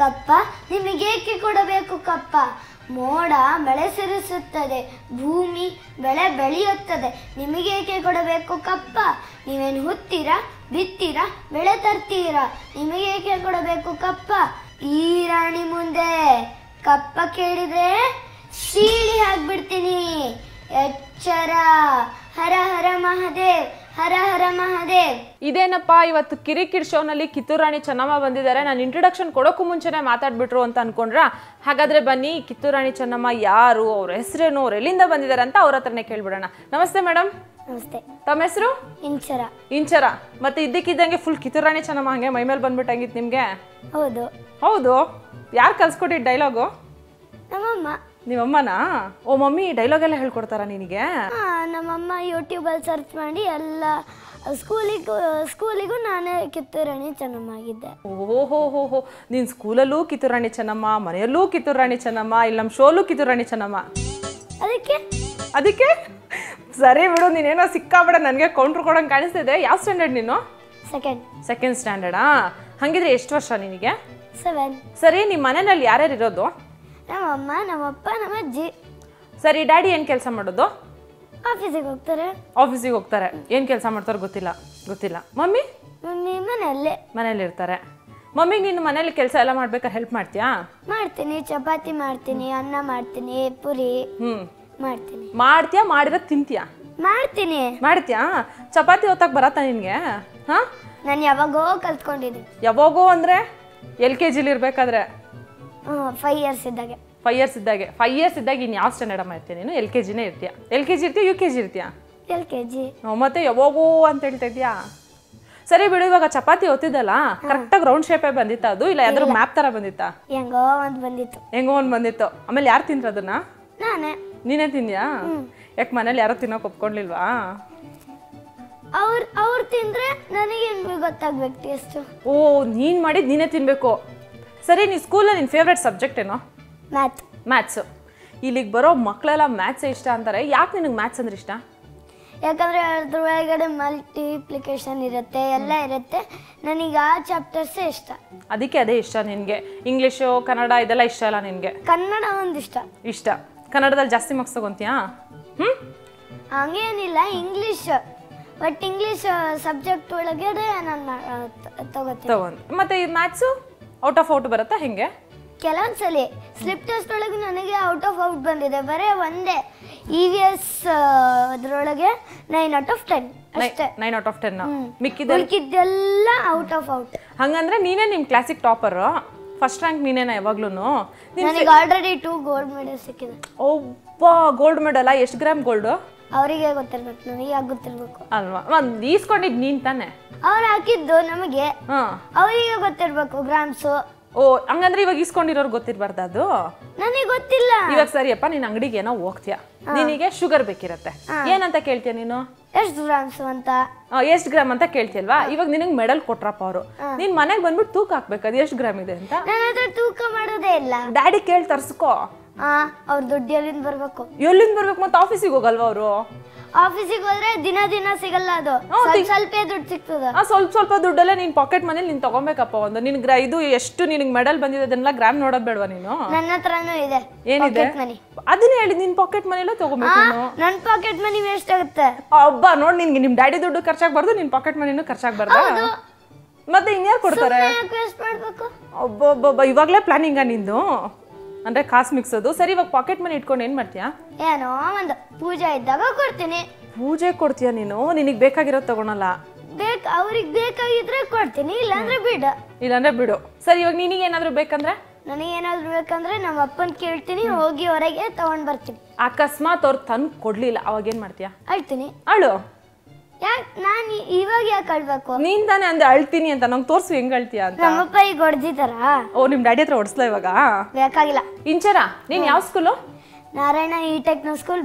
ಕಪ್ಪ ನಿಮಗೇಕೆ ಕೊಡಬೇಕು ಕಪ್ಪ ಮೋಡ ಮಳೆ ಸುರಿಸುತ್ತದೆ ಭೂಮಿ ಬೆಳೆ ಬೆಳೆಯುತ್ತದೆ ನಿಮಗೇಕೆ ಕೊಡಬೇಕು ಕಪ್ಪ ನೀವೇನು ಹುತ್ತೀರಾ ಬಿತ್ತೀರಾ ಬೆಳೆ ತರ್ತೀರಾ ನಿಮಗೇಕೆ ಕೊಡಬೇಕು ಕಪ್ಪ ಈ ರಾಣಿ ಮುಂದೆ ಕಪ್ಪ ಕೇಳಿದ್ರೆ ಸೀಳಿ ಹಾಕ್ಬಿಡ್ತೀನಿ ಎಚ್ಚರ ಹರ ಹರ ಮಹಾದೇವ್ ಹರ ಹರ ಮಹಾದೇವ್. ಇದೇನಪ್ಪ ಇವತ್ತು ಕಿರಿಕಿರಿ ಶೋನಲ್ಲಿ ಕಿತ್ತೂರು ರಾಣಿ ಚೆನ್ನಮ್ಮ ಬಂದಿದ್ದಾರೆ. ನಾನು ಇಂಟ್ರೊಡಕ್ಷನ್ ಕೊಡೋಕ್ಕೂ ಮುಂಚೆನೇ ಮಾತಾಡ್ಬಿಟ್ರು ಅಂತ ಅನ್ಕೊಂಡ್ರ. ಹಾಗಾದ್ರೆ ಬನ್ನಿ ಕಿತ್ತೂರು ರಾಣಿ ಚೆನ್ನಮ್ಮ ಯಾರು, ಅವ್ರ ಹೆಸರೇನು, ಅವ್ರು ಎಲ್ಲಿಂದ ಬಂದಿದ್ದಾರೆ ಅಂತ ಅವ್ರ ಹತ್ರನೇ ಕೇಳ್ಬಿಡೋಣ. ನಮಸ್ತೆ ಮೇಡಮ್. ನಮಸ್ತೆ. ತಮ್ಮ ಹೆಸರು? ಇಂಚರ. ಇಂಚರ. ಮತ್ತೆ ಇದ್ದಕ್ಕಿದ್ದಂಗೆ ಫುಲ್ ಕಿತ್ತೂರು ರಾಣಿ ಚೆನ್ನಮ್ಮ ಹಂಗೆ ಮೈಮೇಲೆ ಬಂದ್ಬಿಟ್ಟಂಗಿತ್ತು ನಿಮ್ಗೆ? ಹೌದು. ಹೌದು. ಯಾರು ಕಲ್ಸ್ಕೊಟ್ಟಿದ್ದು ಡೈಲಾಗು? ನಮ್ಮಮ್ಮ. ನಿಮ್ಮಮ್ಮನಾ? ಓ ಮಮ್ಮಿ ಡೈಲಾಗ್ ಎಲ್ಲ ಹೇಳ್ಕೊಡ್ತಾರಾ ನಿನಗೆ? ನಮ್ಮಮ್ಮ ಯೂಟ್ಯೂಬಲ್ಲಿ ಸರ್ಚ್ ಮಾಡಿ ಎಲ್ಲ ಸ್ಕೂಲಿಗೂ ನಾನೇ ಕಿತ್ತೂರು ರಾಣಿ ಚೆನ್ನಮ್ಮ ಆಗಿದ್ದೆ. ಓಹೋ ನೀನು ಸ್ಕೂಲಲ್ಲೂ ಕಿತ್ತೂರು ರಾಣಿ ಚೆನ್ನಮ್ಮ, ಮನೆಯಲ್ಲೂ ಕಿತ್ತೂರು ರಾಣಿ ಚೆನ್ನಮ್ಮ, ಇಲ್ಲಿ ನಮ್ಮ ಶೋಲೂ ಕಿತ್ತೂರು ರಾಣಿ ಚೆನ್ನಮ್ಮ. ಅದಕ್ಕೆ ಸರಿ ಬಿಡು, ನೀನೇನೋ ಸಿಕ್ಕಾಬಿಡ ನನಗೆ ಕೌಂಟ್ರ್ ಕೊಡೋಂಗೆ ಕಾಣಿಸ್ತಿದೆ. ಯಾವ ಸ್ಟ್ಯಾಂಡರ್ಡ್ ನೀನು? ಸೆಕೆಂಡ್ ಸ್ಟ್ಯಾಂಡರ್ಡಾ? ಹಾಗಿದ್ರೆ ಎಷ್ಟು ವರ್ಷ ನಿನಗೆ? 7. ಸರಿ, ನಿಮ್ಮ ಮನೆಯಲ್ಲಿ ಯಾರ್ಯಾರು ಇರೋದು? ನಮ್ಮಮ್ಮ, ನಮ್ಮಪ್ಪ, ನಮ್ಮ ಅಜ್ಜಿ. ಸರಿ, ಡ್ಯಾಡಿ ಏನು ಕೆಲಸ ಮಾಡೋದು? ಆಫೀಸಿಗೆ ಹೋಗ್ತಾರೆ. ಏನು ಕೆಲಸ ಮಾಡ್ತಾರೆ ಗೊತ್ತಿಲ್ಲ. ಮಮ್ಮಿ ಮನೇಲಿ ಇರ್ತಾರೆ. ಮಮ್ಮಿಗೆ ನೀನು ಮನೇಲಿ ಕೆಲಸ ಎಲ್ಲ ಮಾಡ್ಬೇಕಾದ್ರೆ ಹೆಲ್ಪ್ ಮಾಡ್ತೀಯಾ? ಮಾಡ್ತೀನಿ. ಚಪಾತಿ ಮಾಡ್ತೀನಿ, ಅನ್ನ ಮಾಡ್ತೀನಿ, ಪುರಿ ಮಾಡ್ತೀನಿ. ಮಾಡ್ತೀಯಾ? ಮಾಡಿರೋದು ತಿಂತೀಯಾ? ಮಾಡ್ತೀಯಾ? ಚಪಾತಿ ಹೊತ್ತಕ್ಕೆ ಬರತ್ತಾ ನಿನಗೆ? ನಾನು ಯಾವಾಗೋ ಕಲ್ತ್ಕೊಂಡಿದ್ದೀನಿ. ಯಾವಾಗೋ ಅಂದರೆ LKG ಇರ್ಬೇಕಾದ್ರೆ? 5 ಇಯರ್ಸ್ ಇದ್ದಾಗೆ. 5 ಇಯರ್ಸ್ ಇದ್ದಾಗ ಇನ್ನು ಯಾವ ಸ್ಟ್ಯಾಂಡರ್ಡ್ ಅಮ್ಮ ಇರ್ತೀಯ ನೀನು? LKGನೇ ಇರ್ತೀಯ? LKG ಇರ್ತೀಯ UKG ಇರ್ತೀಯ? LKG. ಮತ್ತೆ ಯಾವಾಗೋ ಅಂತ ಹೇಳ್ತಾ ಇದೆಯಾ? ಸರಿ ಬಿಡು, ಇವಾಗ ಚಪಾತಿ ಹೊತ್ತಿದ್ದಲ್ಲ ಕರೆಕ್ಟಾಗಿ ರೌಂಡ್ ಶೇಪೇ ಬಂದಿತ್ತ ಅದು, ಇಲ್ಲ ಯಾವ್ದಾದ್ರು ಮ್ಯಾಪ್ ತರ ಬಂದಿತ್ತಾ? ಹೆಂಗೋ ಒಂದು ಬಂದಿತ್ತು. ಆಮೇಲೆ ಯಾರು ತಿಂದ್ರು ಅದನ್ನ? ನಾನೇ. ನೀನೇ ತಿಂದ್ಯಾ? ಯಾಕೆ ಮನೇಲಿ ಯಾರೋ ತಿನ್ನೋಕೆ ಒಪ್ಕೊಂಡಿಲ್ವಾ? ಅವ್ರು ತಿಂದ್ರೆ ನನಗೇನು ಗೊತ್ತಾಗ್ಬೇಕು ಟೇಸ್ಟ್. ಓ, ನೀನು ಮಾಡಿದ್ದು ನೀನೇ ತಿನ್ನಬೇಕು. ಸರಿ, ನೀ ಸ್ಕೂಲಲ್ಲಿ ನಿನ್ನ ಫೇವ್ರೆಟ್ ಸಬ್ಜೆಕ್ಟ್ ಏನೋ? ಮ್ಯಾಥ್ಸು. ಇಲ್ಲಿಗೆ ಬರೋ ಮಕ್ಕಳೆಲ್ಲ ಮ್ಯಾಥ್ಸೇ ಇಷ್ಟ ಅಂತಾರೆ. ಯಾಕೆ ನಿನಗೆ ಮ್ಯಾಥ್ಸ್ ಅಂದ್ರೆ ಇಷ್ಟ? ಯಾಕಂದರೆ ಅದ್ರ ಒಳಗಡೆ ಮಲ್ಟಿಪ್ಲಿಕೇಶನ್ ಇರುತ್ತೆ, ಎಲ್ಲ ಇರುತ್ತೆ. ನನಗೆ ಆ ಚಾಪ್ಟರ್ಸೇ ಇಷ್ಟ. ಅದಕ್ಕೆ ಅದೇ ಇಷ್ಟ ನಿನಗೆ? ಇಂಗ್ಲೀಷು ಕನ್ನಡ ಇದೆಲ್ಲ ಇಷ್ಟ ಅಲ್ಲ ನಿನಗೆ? ಕನ್ನಡ ಒಂದು ಇಷ್ಟ. ಕನ್ನಡದಲ್ಲಿ ಜಾಸ್ತಿ ಮಾರ್ಕ್ಸ್ ತಗೊಂತೀಯಾ? ಹಂಗೇನಿಲ್ಲ, ಬಟ್ ಇಂಗ್ಲೀಷ್ ಸಬ್ಜೆಕ್ಟ್ ಒಳಗಡೆ ನಾನು ತಗೊಂಡು. ಮತ್ತೆ ಈ ಮ್ಯಾಥ್ಸು ಔಟ್ ಆಫ್ ಔಟ್ ಬರುತ್ತಾ ಹೆಂಗೆ? ಕೆಲವೊಂದ್ಸಲಿ ಸ್ಲಿಪ್ ಟೆಸ್ಟ್ ಒಳಗೆ ನನಗೆ ಔಟ್ ಆಫ್ ಔಟ್ ಬಂದಿದೆ. ಬರೀ ಒಂದೇ EVS ಅದ್ರೊಳಗೆ 9 out of 10 ಅಷ್ಟೇ. 9 out of 10 ಮಿಕ್ಕಿದ್ದೆಲ್ಲ ಔಟ್ ಆಫ್ ಔಟ್. ಹಂಗಂದ್ರೆ ನೀನೇ ನಿಮ್ಮ ಕ್ಲಾಸಿಗೆ ಟಾಪರ್? ಫಸ್ಟ್ ರ್ಯಾಂಕ್ ನೀನೇನಾ ಯಾವಾಗ್ಲೂ? ನನಗೆ ಆಲ್ರೆಡಿ 2 ಗೋಲ್ಡ್ ಮೆಡಲ್ ಸಿಕ್ಕಿದೆ. ಒಬ್ಬ ಗೋಲ್ಡ್ ಮೆಡಲ್? ಎಷ್ಟು ಗ್ರಾಮ್ ಗೋಲ್ಡು? ಅವರಿಗೆ ಗೊತ್ತಿರ್ಬೇಕು, ನನಗೆ ಯಾಕೆ ಗೊತ್ತಿರ್ಬೇಕು ಅಲ್ವಾ? ಈಸ್ಕೊಂಡಿದ್ದು ನೀನ್ ತಾನೆ? ಅವ್ರು ಹಾಕಿದ್ದು ನಮಗೆ, ಅವರಿಗೆ ಗೊತ್ತಿರ್ಬೇಕು ಗ್ರಾಮ್ಸು. ಓ, ಹಂಗಂದ್ರೆ ಇವಾಗ ಇಸ್ಕೊಂಡಿರೋರು ಗೊತ್ತಿರಬಾರ್ದು ಅದು? ನನಗೆ ಗೊತ್ತಿಲ್ಲ. ಇವಾಗ ಸರಿಯಪ್ಪ, ನೀನ್ ಅಂಗಡಿಗೆ ಏನೋ ಹೋಗ್ತೀಯ, ನಿನಗೆ ಶುಗರ್ ಬೇಕಿರತ್ತೆ, ಏನಂತ ಕೇಳ್ತೀಯ ನೀನು? ಎಷ್ಟು ಗ್ರಾಮ್ಸ್ ಅಂತ. ಎಷ್ಟು ಗ್ರಾಮ್ ಅಂತ ಕೇಳ್ತಿಯಲ್ವಾ? ಇವಾಗ ನಿನಗೆ ಮೆಡಲ್ ಕೊಟ್ರಪ್ಪ ಅವರು, ನೀನ್ ಮನೆಗೆ ಬಂದ್ಬಿಟ್ಟು ತೂಕ ಹಾಕ್ಬೇಕು, ಅದು ಎಷ್ಟು ಗ್ರಾಮ್ ಇದೆ ಅಂತ. ನನ್ನ ಹತ್ರ ತೂಕ ಮಾಡೋದೇ ಇಲ್ಲ. ಡ್ಯಾಡಿ ಕೇಳಿ ತರ್ಸ್ಕೋ. ಅವ್ರ ದುಡ್ಡು ಎಲ್ಲಿಂದ ಬರ್ಬೇಕು? ಮತ್ತೆ ಆಫೀಸಿಗೆ ಹೋಗಲ್ವಾ ಅವರು? ಆಫೀಸಿಗೆ ಹೋದ್ರೆ ದಿನ ಸಿಗಲ್ಲ, ಅದು ಸ್ವಲ್ಪ ದುಡ್ಡು ಸಿಗ್ತದ. ಸ್ವಲ್ಪ ದುಡ್ಡಲ್ಲೇ ನೀನ್ ಪಾಕೆಟ್ ಮನೇಲಿ ನೀನ್ ತಗೊಬೇಕಪ್ಪ. ಒಂದು ನಿನ್ಗೆ ಇದು ಎಷ್ಟು ನಿನಗೆ ಮೆಡಲ್ ಬಂದಿದೆ ಅದನ್ನೆಲ್ಲ ಗ್ರಾಮ್ ನೋಡೋದ್ ಬೇಡವಾ ನೀನು? ನನ್ನ ಹತ್ರನೂ ಇದೆ. ಏನಿದೆ? ಅದನ್ನೇ ಹೇಳಿ, ನಿನ್ ಪಾಕೆಟ್ ಮನೆಯಲ್ಲ ತಗೋಬೇಕು. ನನ್ ಪಾಕೆಟ್ ಮನಿ ವೇಸ್ಟ್ ಆಗುತ್ತೆ. ಅಬ್ಬಾ, ನೋಡ್, ನಿನ್ಗೆ ನಿಮ್ ಡ್ಯಾಡಿ ದುಡ್ಡು ಖರ್ಚಾಗ್ಬಾರ್ದು, ನಿನ್ ಪಾಕೆಟ್ ಮನಿನೂ ಖರ್ಚಾಗ್ಬಾರ್ದು. ಮತ್ತೆ ಇನ್ಯಾರು ಕೊಡ್ತಾರೆ? ಒಬ್ಬೊಬ್ಬ ಇವಾಗ್ಲೇ ಪ್ಲಾನಿಂಗ ನಿಂದು? ಅಂದ್ರೆ ಕಾಸು ಮಿಕ್ಸೋದು. ಸರಿ, ಇವಾಗ ಪಾಕೆಟ್ ಮನಿ ಇಟ್ಕೊಂಡು ಏನ್ ಮಾಡ್ತೀಯಾ? ಏನೋ ಒಂದು ಪೂಜೆ ಇದ್ದಾಗ ಕೊಡ್ತೀನಿ. ಪೂಜೆ ಕೊಡ್ತೀಯ ನೀನು? ನಿನಗೆ ಬೇಕಾಗಿರೋದು ತಗೊಳಲ್ಲ? ಅವ್ರಿಗೆ ಬೇಕಾಗಿದ್ರೆ ಕೊಡ್ತೀನಿ, ಇಲ್ಲಾಂದ್ರೆ ಬಿಡು. ಸರಿ, ಇವಾಗ ನಿನಗೆ ಏನಾದ್ರು ಬೇಕಂದ್ರೆ? ನನಗೇನಾದ್ರು ಬೇಕಂದ್ರೆ ನಮ್ಮ ಅಪ್ಪನ ಕೇಳ್ತೀನಿ, ಹೋಗಿ ಹೊರಗೆ ತಗೊಂಡ್ ಬರ್ತೀನಿ. ಅಕಸ್ಮಾತ್ ಅವ್ರು ತಂದು ಕೊಡ್ಲಿಲ್ಲ, ಅವಾಗ ಏನ್ ಮಾಡ್ತೀಯಾ? ಅಳ್ತೀನಿ. ಅಳು? ನಾನು ಇವಾಗ ಯಾಕೆ ಅಳ್ಬೇಕು? ನೀನ್ ತಾನೇ ಅಂದೆ ಅಳ್ತೀನಿ ಅಂತ, ನಂಗೆ ತೋರ್ಸು ಹೆಂಗ್ ಅಳ್ತೀಯ ಅಂತ. ನಮ್ಮಪ್ಪ ಈಗ ಹೊಡೆದಿದ್ದಾರ. ಓ, ನಿಮ್ ಡ್ಯಾಡಿ ಹತ್ರ ಹೊಡ್ಸ್ಲಾ ಇವಾಗ? ಬೇಕಾಗಿಲ್ಲ. ಇಂಚರ, ನೀನ್ ಯಾವ school? Narayana techno school,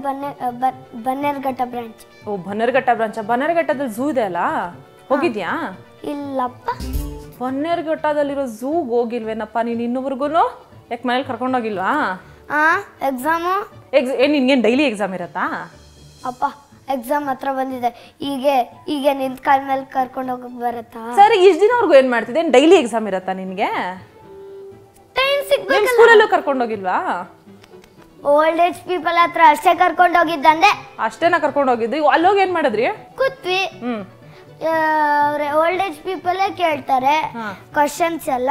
Bannerghatta branch. ಓ, ಬನ್ನೇರ್ಘಟ್ಟ ಬ್ರಾಂಚ್. ಬನ್ನೇರ್ಘಟ್ಟದಲ್ಲಿ ಝೂ ಇದೆ ಅಲ್ಲ, ಹೋಗಿದ್ಯಾ? ಇಲ್ಲಪ್ಪ. ಬನ್ನೇರ್ಘಟ್ಟದಲ್ಲಿರೋ ಝೂಗ್ ಹೋಗಿಲ್ವೇನಪ್ಪ ನೀನ್ ಇನ್ನೊಬ್ರಿಗೂ? ಯಾಕೆ ಮನೇಲಿ ಕರ್ಕೊಂಡೋಗಿಲ್ವಾ? ಎಕ್ಸಾಮು ನಿನ್ಗೇನು ಡೈಲಿ ಎಕ್ಸಾಮ್ ಇರತ್ತಾ? ಅಪ್ಪ, ಎಕ್ಸಾಮ್ ಹತ್ರ ಬಂದಿದೆ. ಈಗ ನಿಂತ ಕಾಲ ಮೇಲೆ ಕರ್ಕೊಂಡು ಹೋಗಕ್ ಬರತ್ತಾ? ಸರಿ, ಇಷ್ಟು ದಿನವರೆಗೂ ಏನ್ ಮಾಡ್ತಿದ್ದೆ? ಡೈಲಿ ಎಕ್ಸಾಮ್ ಇರತ್ತಾ ನಿನ್ಗೆ? ಟೈಮ್ ನಿಮ್ ಸಿಗ್ಬೇಕಲ್ಲ. ಸ್ಕೂಲಲ್ಲೂ ಕರ್ಕೊಂಡೋಗಿಲ್ವಾ? ಓಲ್ಡ್ ಏಜ್ ಪೀಪಲ್ ಹತ್ರ ಅಷ್ಟೇ ಕರ್ಕೊಂಡು ಹೋಗಿದ್ದಂದೆ. ಅಷ್ಟೇನಾ ಕರ್ಕೊಂಡು ಹೋಗಿದ್ದು? ಅಲ್ಲೋಗಿ ಏನ್ ಮಾಡಿದ್ರಿ? ಕೂತ್ವಿ, ಓಲ್ಡ್ ಏಜ್ ಪೀಪಲ್ ಕೇಳ್ತಾರೆ ಕ್ವಶನ್ಸ್ ಎಲ್ಲ,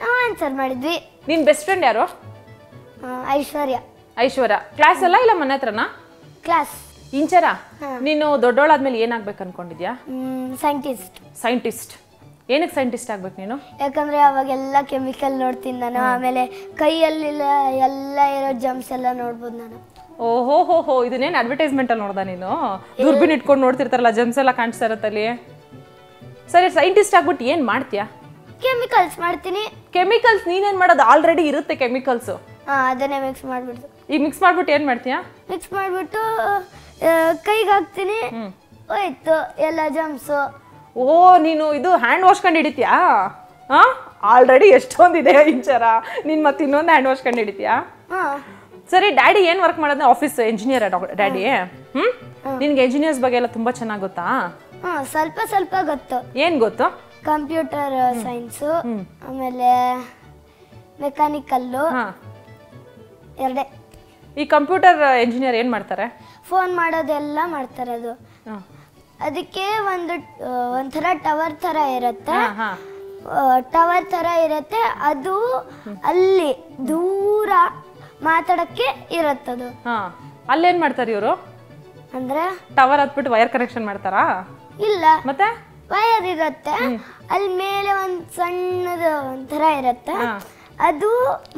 ನಾವು ಆನ್ಸರ್ ಮಾಡಿದ್ವಿ. ನಿನ್ ಬೆಸ್ಟ್ ಫ್ರೆಂಡ್ ಯಾರು? ಐಶ್ವರ್ಯ. ಐಶ್ವರ್ಯ. ಕ್ಲಾಸ್ ಅಲ್ಲ ಇಲ್ಲ ಮನೆ ಹತ್ರನಾ? ಕ್ಲಾಸ್. ಇಂಚರ, ನೀನು ದೊಡ್ಡೋಳಾದ್ಮೇಲೆ ಏನಾಗ್ಬೇಕು ಅನ್ಕೊಂಡಿದ್ಯಾ? ಸೈಂಟಿಸ್ಟ್. ಸೈಂಟಿಸ್ಟ್. ಏನಕ್ಕೆ ಸೈಂಟಿಸ್ಟ್ ಆಗ್ಬೇಕು ನೀನು? ಯಾಕಂದ್ರೆ ಅವಾಗೆಲ್ಲ ಕೆಮಿಕಲ್ ನೋಡ್ತೀನಿ ನಾನು, ಆಮೇಲೆ ಕೈಯಲ್ಲೆಲ್ಲ ಎಲ್ಲ ಇರೋ ಜಮ್ಸ್ ಎಲ್ಲ ನೋಡ್ಬೋದು ನಾನು. ಓಹೋ ಹೋ ಹೋ, ಇದನ್ನೇನು ಅಡ್ವರ್ಟೈಸ್ಮೆಂಟ್ ಅಲ್ಲಿ ನೋಡ್ದ ನೀನು? ದುರ್ಬಿನ್ ಇಟ್ಕೊಂಡು ನೋಡ್ತಿರ್ತಾರಲ್ಲ, ಜಮ್ಸ್ ಎಲ್ಲ ಕಾಣಿಸ್ತಾ ಇರತ್ತಲ್ಲಿ. ಸರಿ, ಸೈಂಟಿಸ್ಟ್ ಆಗ್ಬಿಟ್ಟು ಏನ್ ಮಾಡ್ತೀಯಾ? ಕೆಮಿಕಲ್ಸ್ ಮಾಡ್ತೀನಿ. ಕೆಮಿಕಲ್ಸ್ ನೀನೇನ್ ಮಾಡೋದು? ಆಲ್ರೆಡಿ ಇರುತ್ತೆ ಕೆಮಿಕಲ್ಸ್. ಅದನ್ನೇ ಮಿಕ್ಸ್ ಮಾಡ್ಬಿಡ್ತು. ಈಗ ಮಿಕ್ಸ್ ಮಾಡ್ಬಿಟ್ಟು ಏನ್ ಮಾಡ್ತೀಯಾ? ಮಿಕ್ಸ್ ಮಾಡ್ಬಿಟ್ಟು ಕೈಗೆ ಹಾಕ್ತೀನಿ, ಹೋಯ್ತು ಎಲ್ಲ ಜಮ್ಸು. ಓ, ನೀನು ಇದು ಹ್ಯಾಂಡ್ ವಾಶ್ ಕಂಡು ಹಿಡಿತೀಯಾ? ಹಾ, ಆಲ್ರೆಡಿ ಎಷ್ಟೊಂದಿದೆ ಇಂಚರ, ನೀನ್ ಮತ್ತೆ ಇನ್ನೊಂದು ಹ್ಯಾಂಡ್ ವಾಶ್ ಕಂಡು ಹಿಡಿತೀಯಾ? ಸರಿ, ಡ್ಯಾಡಿ ಏನ್ ವರ್ಕ್ ಮಾಡೋದು? Office engineer daddy. ನಿನ್ಗೆ ಇಂಜಿನಿಯರ್ಸ್ ಬಗ್ಗೆ ಎಲ್ಲ ತುಂಬಾ ಚೆನ್ನಾಗಿ ಗೊತ್ತಾ? ಸ್ವಲ್ಪ ಸ್ವಲ್ಪ ಗೊತ್ತು. ಏನ್ ಗೊತ್ತು? ಕಂಪ್ಯೂಟರ್ ಸೈನ್ಸು, ಆಮೇಲೆ ಮೆಕ್ಯಾನಿಕಲ್ಲು, ಎರಡೇ. ಈ ಕಂಪ್ಯೂಟರ್ ಇಂಜಿನಿಯರ್ ಏನ್ ಮಾಡ್ತಾರೆ? ಫೋನ್ ಮಾಡೋದೆಲ್ಲ ಮಾಡ್ತಾರೆ. ಅದು ಅದಕ್ಕೆ ಒಂಥರ ಟವರ್ ತರ ಇರುತ್ತೆ. ಟವರ್ ತರ ಇರುತ್ತೆ, ಅದು ಅಲ್ಲಿ ದೂರ ಮಾತಾಡಕ್ಕೆ ಇರತ್ತದು. ಅಲ್ಲೇನ್ ಮಾಡ್ತಾರೆ ಇವರು? ಅಂದ್ರೆ ಟವರ್ ಹತ್ಬಿಟ್ಟು ವೈರ್ ಕನೆಕ್ಷನ್ ಮಾಡ್ತಾರಾ? ಇಲ್ಲ, ಮತ್ತೆ ವೈರ್ ಇರುತ್ತೆ, ಅಲ್ಲಿ ಮೇಲೆ ಒಂದ್ ಸಣ್ಣದು ಒಂಥರ ಇರುತ್ತೆ, ಅದು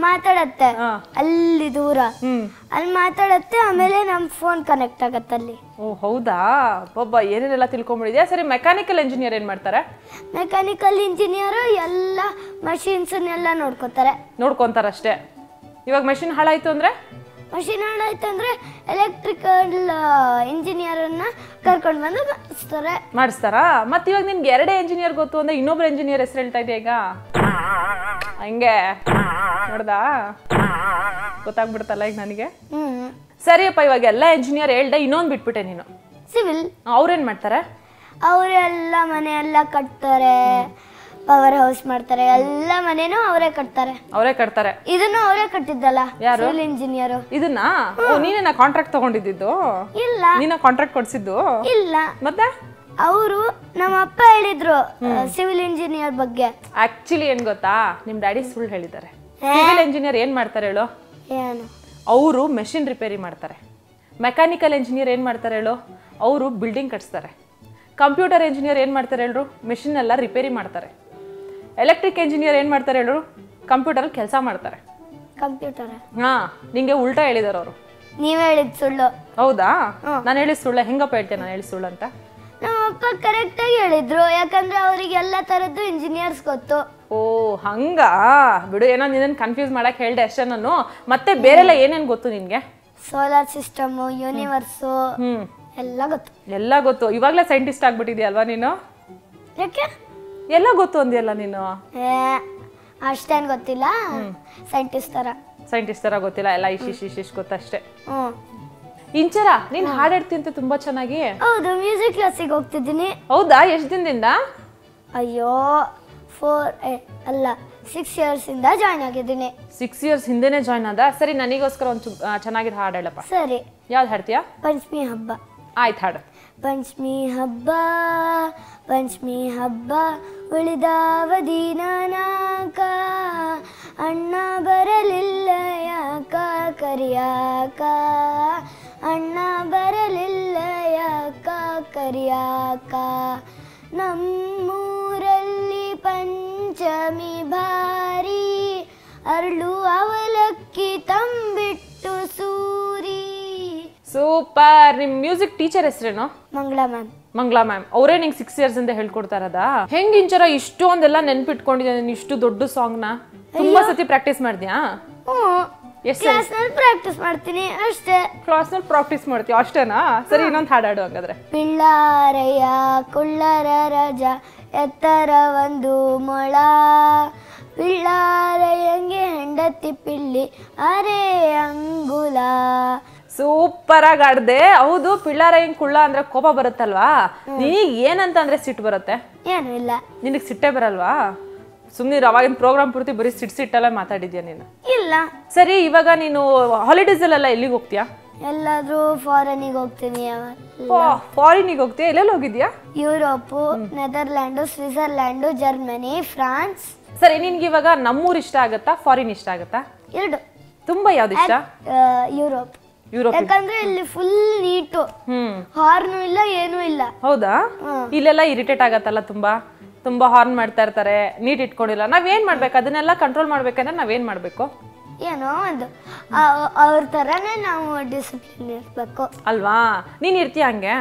ಮಾತಾಡತ್ತೆ ಅಲ್ಲಿ ದೂರ, ಅಲ್ಲಿ ಮಾತಾಡತ್ತೆ, ಆಮೇಲೆ ನಮ್ ಫೋನ್ ಕನೆಕ್ಟ್ ಆಗತ್ತೆ ಅಲ್ಲಿ. ಓ ಹೌದಾ, ಒಬ್ಬ ಏನೇನೆಲ್ಲ ತಿಳ್ಕೊಂಡ್ಬಿಟ್ಟಿದ್ಯಾ. ಸರಿ, ಮೆಕ್ಯಾನಿಕಲ್ ಇಂಜಿನಿಯರ್ ಏನ್ ಮಾಡ್ತಾರೆ? ಮೆಕ್ಯಾನಿಕಲ್ ಇಂಜಿನಿಯರ್ ಎಲ್ಲ ಮಷೀನ್ಸ್ ಎಲ್ಲ ನೋಡ್ಕೊಂತಾರಷ್ಟೇ. ಇವಾಗ ಮಷಿನ್ ಹಾಳಾಯ್ತು ಅಂದ್ರೆ? ಮಷಿನ್ ಹಾಳಾಯ್ತು ಅಂದ್ರೆ ಎಲೆಕ್ಟ್ರಿಕಲ್ ಇಂಜಿನಿಯರ್ ಅನ್ನ ಕರ್ಕೊಂಡು ಬಂದು ಮಾಡಿಸ್ತಾರಾ? ಮತ್ತೆ ಇವಾಗ ನಿನ್ಗೆ ಎರಡೇ ಇಂಜಿನಿಯರ್ ಗೊತ್ತು ಅಂದ್ರೆ ಇನ್ನೊಬ್ರು ಇಂಜಿನಿಯರ್ ಹೆಸರು ಹೇಳ್ತಾ ಇದೆಯಾ ಈಗ? ಹಂಗೆ ನೋಡ್ದಾ, ಗೊತ್ತಾಗ್ಬಿಡ್ತಲ್ಲ ಈಗ ನನಗೆ. ಸರಿಯಪ್ಪ, ಇವಾಗ ಎಲ್ಲ ಇಂಜಿನಿಯರ್ ಹೇಳ್ದೆ, ಇನ್ನೊಂದು ಬಿಟ್ಬಿಟ್ಟೆ ನೀನು, ಸಿವಿಲ್. ಅವ್ರೇನ್ ಮಾಡ್ತಾರೆ? ಅವರೆಲ್ಲ ಮನೆ ಎಲ್ಲ ಕಟ್ತಾರೆ, ಪವರ್ ಹೌಸ್ ಮಾಡ್ತಾರೆ, ಎಲ್ಲ ಮನೇನು ಅವರೇ ಕಟ್ತಾರೆ. ಇದನ್ನು ಅವರೇ ಕಟ್ಟಿದ್ದಲ್ಲ, ಯಾರು? Civil engineer. ಇದನ್ನ ನೀನೇನ ಕಾಂಟ್ರಾಕ್ಟ್ ತಗೊಂಡಿದ್ದು? ಇಲ್ಲ. ನೀನ ಕಾಂಟ್ರಾಕ್ಟ್ ಕೊಡ್ಸಿದ್ದು? ಇಲ್ಲ. ಮತ್ತೆ ಅವರು ನಮ್ಮ ಅಪ್ಪ ಹೇಳಿದ್ರು ಸಿವಿಲ್ ಇಂಜಿನಿಯರ್ ಬಗ್ಗೆ. ಆಕ್ಚುಲಿ ಏನ್ ಗೊತ್ತಾ, ನಿಮ್ ಡ್ಯಾಡಿ ಸುಳ್ಳು ಹೇಳಿದ್ದಾರೆ. ಸಿವಿಲ್ ಇಂಜಿನಿಯರ್ ಏನ್ ಮಾಡ್ತಾರೆ ಹೇಳು? ಏನು? ಅವರು ಮೆಷಿನ್ ರಿಪೇರಿ ಮಾಡ್ತಾರೆ. ಮೆಕ್ಯಾನಿಕಲ್ ಇಂಜಿನಿಯರ್ ಏನ್ ಮಾಡ್ತಾರೆ ಹೇಳು? ಅವರು ಬಿಲ್ಡಿಂಗ್ ಕಟ್ಸ್ತಾರೆ. ಕಂಪ್ಯೂಟರ್ ಇಂಜಿನಿಯರ್ ಏನ್ ಮಾಡ್ತಾರೆ ಹೇಳು? ಮೆಷಿನ್ ಎಲ್ಲ ರಿಪೇರಿ ಮಾಡ್ತಾರೆ. ಎಲೆಕ್ಟ್ರಿಕ್ ಇಂಜಿನಿಯರ್ ಏನ್ ಮಾಡ್ತಾರೆ ಹೇಳು? ಕಂಪ್ಯೂಟರ್ ಕೆಲಸ ಮಾಡ್ತಾರೆ. ಕಂಪ್ಯೂಟರ್? ನಿಂಗೆ ಉಲ್ಟಾ ಹೇಳಿದಾರೆ ಅವರು. ನೀವ್ ಹೇಳಿದ್ ಸುಳ್ಳು. ಹೌದಾ? ನಾನು ಹೇಳಿದ ಸುಳ್ಳು? ಹೆಂಗಪ್ಪ ಹೇಳ್ತೇನೆ ನಾನು ಹೇಳಿದ ಸುಳ್ಳು ಅಂತ? ನಮ್ಮ ಅಪ್ಪ ಕರೆಕ್ಟ್ ಆಗಿ ಹೇಳಿದ್ರು, ಯಾಕಂದ್ರೆ ಅವರಿಗೆ ಎಲ್ಲ ತರದ್ದು ಇಂಜಿನಿಯರ್ಸ್ ಗೊತ್ತು. ಓ ಹಂಗ ಬಿಡು, ಏನೋ ನಿನ್ನ ಕನ್ಫ್ಯೂಸ್ ಮಾಡಕ್ ಹೇಳ್ದೆ ಅಷ್ಟೇ ನಾನು. ಮತ್ತೆ ಬೇರೆಲ್ಲ ಏನೇನ್ ಗೊತ್ತು ನಿನ್ಗೆ? ಸೋಲಾರ್ ಸಿಸ್ಟಮ್, ಯೂನಿವರ್ಸು ಎಲ್ಲ ಗೊತ್ತು. ಇವಾಗ್ಲೇ ಸೈಂಟಿಸ್ಟ್ ಆಗ್ಬಿಟ್ಟಿದ್ಯಲ್ವಾ ನೀನು? ಯಾಕೆ? ಎಲ್ಲ ಗೊತ್ತು ಅಂದ್ಯಲ್ಲ ನೀನು. ಅಷ್ಟೇನ್ ಗೊತ್ತಿಲ್ಲ, ಸೈಂಟಿಸ್ಟ್ ತರ ಗೊತ್ತಿಲ್ಲ, ಎಲ್ಲ ಇಶಿಶ್ ಗೊತ್ತಷ್ಟೇ. ಇಂಚರ, ನೀನ್ ಹಾಡಾಡ್ತಿ ಅಂತ ತುಂಬಾ ಚೆನ್ನಾಗಿ. ಹೌದು, ಮ್ಯೂಸಿಕ್ ಕ್ಲಾಸಿಗೆ ಹೋಗ್ತಿದ್ದೀನಿ. ಹೌದಾ? ಎಷ್ಟು ದಿನದಿಂದ? ಅಯ್ಯೋ 6 years ಇಂದ ಜಾಯ್ನ್ ಆಗಿದ್ದೀನಿ. 6 years ಹಿಂದೆನೆ ಜಾಯ್ನ್ ಆದ? ಸರಿ, ನನಗೋಸ್ಕರ ಒಂದು ಚೆನ್ನಾಗಿರೋ ಹಾಡು ಹೇಳಪ್ಪ. ಸರಿ. ಯಾವ್ದು ಹಾಡ್ತೀಯಾ? ಪಂಚಮಿ ಹಬ್ಬ. ಆಯ್ತು, ಹಾಡು. ಪಂಚಮಿ ಹಬ್ಬ ಉಳಿದಾವ ದಿನಾನಾಕ, ಅಣ್ಣ ಬರಲಿಲ್ಲ ಯಾಕ ಕರಿಯಾಕ, ಅಣ್ಣ ಬರಲಿಲ್ಲ ಯಾಕ ಕರಿಯಾಕ, ನಮ್ಮೂರಲ್ಲಿ ಪಂಚಮಿ ಭಾರಿ, ಅರಳು ಅವಲಕ್ಕಿ ತಂಬಿಟ್ಟು ಸೂರಿ. ಸೂಪರ್. ನಿಮ್ ಮ್ಯೂಸಿಕ್ ಟೀಚರ್ ಹೆಸರೇನು? ಮಂಗಳಾ ಮ್ಯಾಮ್. ಅವರೇ ನಿಂಗೆ 6 years ಇಂದ ಹೇಳ್ಕೊಡ್ತಾ ಇರೋದಾ? ಹೆಂಗ್ ಇಂಚರ ಇಷ್ಟೊಂದೆಲ್ಲ ನೆನ್ಪಿಟ್ಕೊಂಡಿದ್ಯಾ ನೀನು? ಇಷ್ಟು ದೊಡ್ಡ ಸಾಂಗ್ ನ ತುಂಬಾ ಸತಿ ಪ್ರಾಕ್ಟೀಸ್ ಮಾಡಿದ್ಯಾ? ಕ್ಲಾಸ್ನಲ್ಲಿ ಪ್ರಾಕ್ಟೀಸ್ ಮಾಡ್ತೀನಿ ಅಷ್ಟೇ. ಕ್ಲಾಸ್ನಲ್ಲಿ ಪ್ರಾಕ್ಟೀಸ್ ಮಾಡ್ತೀಯ ಅಷ್ಟೇನಾ? ಸರಿ, ಇನ್ನೊಂದು ಹಾಡಾಡು ಹಂಗಾದ್ರೆ. ಪಿಳ್ಳಾರಯ್ಯ ಕುಳ್ಳರ ರಜ ಎತ್ತರ 1 ಮೊಳ, ಪಿಳ್ಳಾರಯ್ಯಂಗೆ ಹೆಂಡತಿ ಪಿಳ್ಳಿ ಅರೆ ಅಂಗುಲ. ಸೂಪರ್ ಆಗಿ ಆಡ್ದೆ. ಹೌದು, ಪಿಳ್ಳಾರಯ್ಯಂಗ್ ಕುಳ್ಳ ಅಂದ್ರೆ ಕೋಪ ಬರುತ್ತಲ್ವಾ? ನೀಗ್ ಏನಂತ ಅಂದ್ರೆ ಸಿಟ್ಟು ಬರುತ್ತೆ? ಏನು ಇಲ್ಲ. ನಿನಗೆ ಸಿಟ್ಟೆ ಬರಲ್ವಾ? ಸುಮ್ಮನೆ ಅವಾಗಿನ ಪ್ರೋಗ್ರಾಮ್ ಪೂರ್ತಿ ಬರೀ ಸಿಟ್ಟೆಲ್ಲ ಮಾತಾಡಿದ್ಯಾ ನೀನು? ಇಲ್ಲ. ಸರಿ, ಇವಾಗ ನೀನು ಹಾಲಿಡೇಸ್ ಅಲ್ಲೆಲ್ಲ ಎಲ್ಲಿಗೆ ಹೋಗ್ತೀಯಾ? ಎಲ್ಲಾದ್ರೂ ಫಾರಿನಿಗೆ ಹೋಗ್ತೀನಿ. ಫಾರಿನಿಗೆ ಹೋಗ್ತೀಯಾ? ಎಲ್ಲೆಲ್ಲಿ ಹೋಗಿದ್ಯಾ? Europe, Netherland, Switzerland, Germany, France. ಸರಿ, ನಿನ್ಗೆ ಇವಾಗ ನಮ್ಮೂರ್ ಇಷ್ಟ ಆಗತ್ತಾ, ಫಾರಿನ್ ಇಷ್ಟ ಆಗತ್ತಾ? ಎರಡು. ತುಂಬಾ ಯಾವ್ದು ಇಷ್ಟ? ಯುರೋಪ್. ಯುರೋಪ್. ಯಾಕಂದ್ರೆ ಇಲ್ಲಿ ಫುಲ್ ನೀಟು, ಹಾರ್ನು ಇಲ್ಲ, ಏನೂ ಇಲ್ಲ. ಹೌದಾ? ಇಲ್ಲೆಲ್ಲ ಇರಿಟೇಟ್ ಆಗತ್ತಲ್ಲ, ತುಂಬಾ ಹಾರ್ನ್ ಮಾಡ್ತಾ ಇರ್ತಾರೆ, ನೀಟ್ ಇಟ್ಕೊಂಡಿಲ್ಲ. ನಾವೇನ್ ಮಾಡ್ಬೇಕು? ಅದನ್ನೆಲ್ಲ ಕಂಟ್ರೋಲ್ ಮಾಡ್ಬೇಕಂದ್ರೆ ನಾವೇನ್ ಮಾಡ್ಬೇಕು? ಏನೋ ಒಂದು ಅವ್ರ ತರನೇ ನಾವು ಡಿಸಿಪ್ಲಿನ್ ಇರ್ಬೇಕು ಅಲ್ವಾ? ನೀನ್ ಇರ್ತೀಯ ಹಂಗೆ?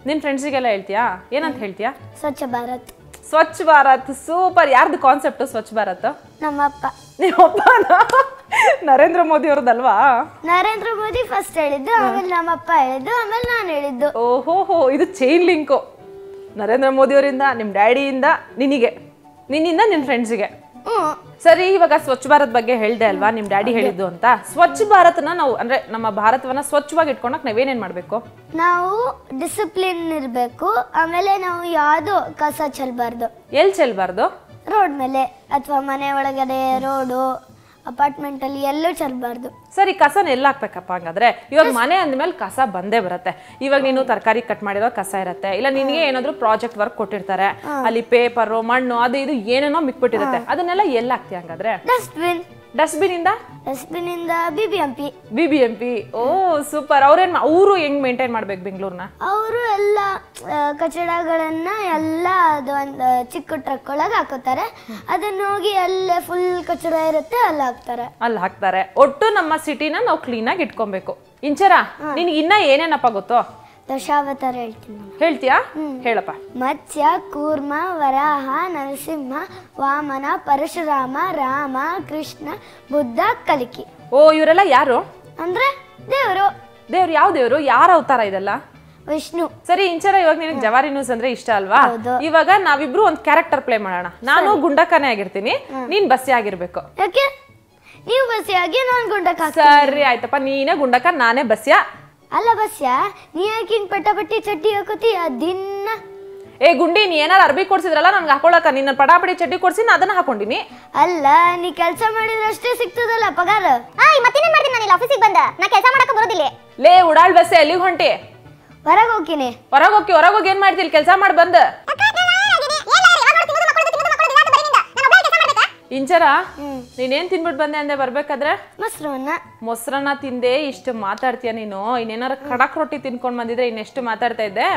ನಿನ್ ಫ್ರೆಂಡ್ಸಿಗೆಲ್ಲ ಹೇಳ್ತೀಯಾ? ಏನಂತ ಹೇಳ್ತೀಯಾ? ಸ್ವಚ್ಛ ಭಾರತ್. ಸ್ವಚ್ಛ ಭಾರತ್ ಸೂಪರ್. ಯಾರ್ದು ಕಾನ್ಸೆಪ್ಟ್ ಸ್ವಚ್ಛ ಭಾರತ್? ನಮ್ಮಪ್ಪ. ನಿಮ್ಮಪ್ಪನ? ನರೇಂದ್ರ ಮೋದಿ ಅವ್ರದಲ್ವಾ? ನರೇಂದ್ರ ಮೋದಿ ಫಸ್ಟ್ ಹೇಳಿದ್ದು, ಆಮೇಲೆ ನಮ್ಮಪ್ಪ ಹೇಳಿದ್ದು, ಆಮೇಲೆ ನಾನು ಹೇಳಿದ್ದು. ಓಹೋ, ಇದು ಚೈನ್ ಲಿಂಕು. ನರೇಂದ್ರ ಮೋದಿ ಅವರಿಂದ, ನಿಮ್ ಡ್ಯಾಡಿಯಿಂದ ನಿನಗೆ, ನಿನ್ನಿಂದ ನಿನ್ ಫ್ರೆಂಡ್ಸಿಗೆ. ಸರಿ, ಇವಾಗ ಸ್ವಚ್ಛ ಭಾರತ್ ಬಗ್ಗೆ ಹೇಳ್ದೆ ಅಲ್ವಾ, ನಿಮ್ ಡ್ಯಾಡಿ ಹೇಳಿದ್ದು ಅಂತ. ಸ್ವಚ್ಛ ಭಾರತ್ನ ನಾವು ಅಂದ್ರೆ ನಮ್ಮ ಭಾರತವನ್ನ ಸ್ವಚ್ಛವಾಗಿ ಇಟ್ಕೊಳಕ್ ನಾವೇನೇನ್ ಮಾಡ್ಬೇಕು? ನಾವು ಡಿಸಿಪ್ಲಿನ್ ಇರ್ಬೇಕು. ಆಮೇಲೆ ನಾವು ಯಾವ್ದು ಕಸ ಚೆಲ್ಬಾರ್ದು. ಎಲ್ಲಿ ಚೆಲ್ಬಾರ್ದು? ರೋಡ್ ಮೇಲೆ ಅಥವಾ ಮನೆ ಒಳಗಡೆ, ರೋಡು, ಅಪಾರ್ಟ್ಮೆಂಟ್ ಅಲ್ಲಿ ಎಲ್ಲೂ ಚೆಲ್ಬಾರ್ದು. ಸರಿ, ಕಸನ ಎಲ್ಲ ಹಾಕ್ಬೇಕಪ್ಪ ಹಂಗಾದ್ರೆ? ಇವಾಗ ಮನೆ ಅಂದ್ಮೇಲೆ ಕಸ ಬಂದೇ ಬರುತ್ತೆ. ಇವಾಗ ನೀನು ತರಕಾರಿ ಕಟ್ ಮಾಡಿರೋ ಕಸ ಇರತ್ತೆ, ಇಲ್ಲ ನಿನ್ಗೆ ಏನಾದ್ರು ಪ್ರಾಜೆಕ್ಟ್ ವರ್ಕ್ ಕೊಟ್ಟಿರ್ತಾರೆ, ಅಲ್ಲಿ ಪೇಪರು, ಮಣ್ಣು, ಅದು ಇದು ಏನೇನೋ ಮಿಕ್ಬಿಟ್ಟಿರುತ್ತೆ. ಅದನ್ನೆಲ್ಲ ಎಲ್ಲ ಹಾಕ್ತಿ ಹಂಗಾದ್ರೆ? ಡಸ್ಟ್ಬಿನ್. ಡಸ್ಟ್ಬಿನ್ ಇಂದ BBMP. ಓ ಸೂಪರ್. ಅವರು ಹೆಂಗ್ ಮೇಂಟೈನ್ ಮಾಡ್ಬೇಕು ಬೆಂಗಳೂರ್ನ? ಅವರು ಎಲ್ಲ ಕಚಡಗಳನ್ನ ಎಲ್ಲ ಅದು ಒಂದು ಚಿಕ್ಕ ಟ್ರಕ್ ಒಳಗೆ ಹಾಕೋತಾರೆ. ಅದನ್ನ ಹೋಗಿ ಅಲ್ಲೇ ಫುಲ್ ಕಚಡ ಇರುತ್ತೆ, ಅಲ್ಲಿ ಹಾಕ್ತಾರೆ. ಒಟ್ಟು ನಮ್ಮ ಸಿಟಿನ ನಾವು ಕ್ಲೀನ್ ಆಗಿ ಇಟ್ಕೊಬೇಕು. ಇಂಚರ, ನಿನ್ಗೆ ಇನ್ನ ಏನೇನಪ್ಪ ಗೊತ್ತೋ? ದಶಾವತಾರ ಹೇಳ್ತೀನಿ. ಹೇಳ್ತೀಯಾ? ಹೇಳಪ್ಪ. ಮತ್ಸ್ಯ, ಕೂರ್ಮ, ವರಾಹ, ನರಸಿಂಹ, ವಾಮನ, ಪರಶುರಾಮ, ರಾಮ, ಕೃಷ್ಣ, ಬುದ್ಧ, ಕಲಿಕಿ. ಓ, ಇವರೆಲ್ಲ ಯಾರು? ಅಂದ್ರೆ ದೇವರು. ಯಾವ ದೇವರು? ಯಾರ ಅವತಾರ ಇದೆಲ್ಲ? ವಿಷ್ಣು. ಸರಿ ಇಂಚರ, ಇವಾಗ ನಿನಗೆ ಜವಾರಿ ನ್ಯೂಸ್ ಅಂದ್ರೆ ಇಷ್ಟ ಅಲ್ವಾ? ಇವಾಗ ನಾವಿಬ್ರು ಒಂದ್ ಕ್ಯಾರೆಕ್ಟರ್ ಪ್ಲೇ ಮಾಡೋಣ. ನಾನು ಗುಂಡಕ್ಕನೇ ಆಗಿರ್ತೀನಿ, ನೀನ್ ಬಸ್ಸಿ ಆಗಿರ್ಬೇಕು. ಯಾಕೆ? ನೀವು ಬಸ್ಸಿ ಆಗಿ, ನಾನು ಗುಂಡಕ್ಕ. ಸರಿ ಆಯ್ತಪ್ಪ, ನೀನೇ ಗುಂಡಕ್ಕ, ನಾನೇ ಬಸ್ಯ. ಅಲ್ಲ ಬಸ್ಯ, ನೀ ಯಾಕೆ ಹಿಂಗ್ ಪಟಾಪಟ್ಟಿ ಚಡ್ಡಿ ಹಾಕೋತೀಯ ದಿನ? ಏ ಗುಂಡಿ, ನೀ ಏನಾರು ಅರ್ಬಿ ಕೊಡ್ಸಿದ್ರಲ್ಲ ನನ್ಗೆ ಹಾಕೊಳಕ, ನಿನ್ನ ಪಟಾಪಟಿ ಚಡ್ಡಿ ಕೊಡ್ಸಿ ನಾ ಅದನ್ನ ಹಾಕೊಂಡಿನಿ. ಅಲ್ಲ, ನೀ ಕೆಲಸ ಮಾಡಿದ್ರೆ ಅಷ್ಟೇ ಸಿಗ್ತದಲ್ಲ ಪಗಾರ. ಮತ್ತೇನೇನ್ ಮಾಡ್ತೀನಿ ನಾನು ಆಫೀಸಿಗೆ ಬಂದ? ನಾ ಕೆಲಸ ಮಾಡಕ ಬರೋದಿಲ್ಲ. ಲೇ ಉಡಾಳ್ ಬಸ್ಸೆ, ಎಲ್ಲಿಗೆ ಹೊಂಟಿ? ಹೊರಗೆ ಹೋಗ್ತೀನಿ. ಹೊರಗೋಗಿ ಏನ್ ಮಾಡ್ತಿಲ್? ಕೆಲಸ ಮಾಡಿ ಬಂದ. ಇಂಚರ, ನೀನೇನ್ ತಿನ್ಬಿಟ್ಟು ಬಂದೆ ಅಂದೆ ಬರ್ಬೇಕಾದ್ರೆ? ಮೊಸರನ್ನ ತಿಂದೆ. ಇಷ್ಟು ಮಾತಾಡ್ತೀಯ ನೀನು? ಇನ್ನೇನಾರ ಕಡಕ್ ರೊಟ್ಟಿ ತಿನ್ಕೊಂಡ್ ಬಂದಿದ್ರೆ ಇನ್ನೆಷ್ಟು ಮಾತಾಡ್ತಾ ಇದ್ದೆ.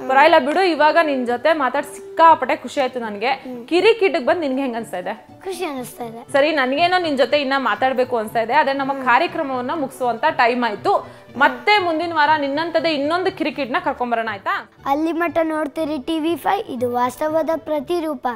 ಪರವಾಗಿಲ್ಲ ಬಿಡು. ಇವಾಗ ನಿನ್ ಜೊತೆ ಮಾತಾಡ್ ಸಿಕ್ಕಾಪಟ್ಟೆ ಖುಷಿ ಆಯ್ತು ನನ್ಗೆ. ಕಿರಿಕಿಡ್ಗ್ ಬಂದ್ ನಿನ್ಗೆ ಹೆಂಗ್ ಅನ್ಸ್ತಾ ಇದೆ? ಖುಷಿ ಅನಿಸ್ತಾ ಇದೆ. ಸರಿ, ನನ್ಗೇನೋ ನಿನ್ ಜೊತೆ ಇನ್ನ ಮಾತಾಡ್ಬೇಕು ಅನ್ಸ್ತಾ ಇದೆ. ಅದೇ ನಮ್ಮ ಕಾರ್ಯಕ್ರಮವನ್ನ ಮುಗಿಸುವಂತ ಟೈಮ್ ಆಯ್ತು. ಮತ್ತೆ ಮುಂದಿನ ವಾರ ನಿನ್ನಂತದೇ ಇನ್ನೊಂದು ಕಿರಿಕಿಡ್ನ ಕರ್ಕೊಂಬರೋಣ, ಆಯ್ತಾ? ಅಲ್ಲಿ ಮಟ್ಟ ನೋಡ್ತೀರಿ TV5, ಇದು ವಾಸ್ತವದ ಪ್ರತಿರೂಪ.